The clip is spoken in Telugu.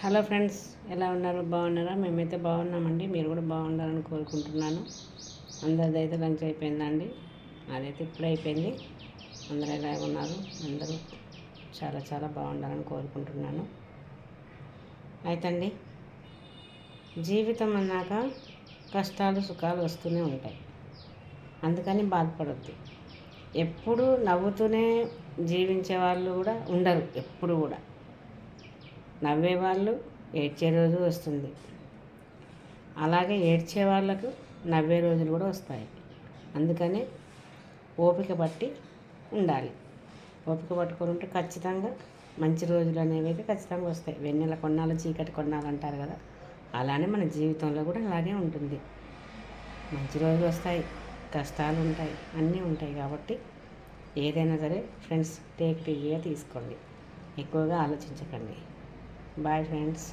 హలో ఫ్రెండ్స్, ఎలా ఉన్నారు? బాగున్నారా? మేమైతే బాగున్నామండి. మీరు కూడా బాగుండాలని కోరుకుంటున్నాను. అందరిదైతే లంచ్ అయిపోయిందండి. అదైతే ఇప్పుడే అయిపోయింది. అందరూ ఎలా ఉన్నారు? అందరూ చాలా చాలా బాగుండాలని కోరుకుంటున్నాను. అయితే అండి, జీవితం అన్నాక కష్టాలు సుఖాలు వస్తూనే ఉంటాయి. అందుకని బాధపడద్దు. ఎప్పుడు నవ్వుతూనే జీవించే వాళ్ళు కూడా ఉండరు. ఎప్పుడు కూడా నవ్వేవాళ్ళు ఏడ్చే రోజు వస్తుంది. అలాగే ఏడ్చే వాళ్ళకు నవ్వే రోజులు కూడా వస్తాయి. అందుకనే ఓపిక పట్టి ఉండాలి. ఓపిక పట్టుకొని ఉంటే ఖచ్చితంగా మంచి రోజులు అనేవి అయితే ఖచ్చితంగా వస్తాయి. వెన్నెల కొన్నాళ్ళు చీకటి కొన్నాళ్ళు అంటారు కదా, అలానే మన జీవితంలో కూడా అలాగే ఉంటుంది. మంచి రోజులు వస్తాయి, కష్టాలు ఉంటాయి, అన్నీ ఉంటాయి. కాబట్టి ఏదైనా సరే ఫ్రెండ్స్, టేక్ ఈజీగా తీసుకోండి, ఎక్కువగా ఆలోచించకండి. Bye friends.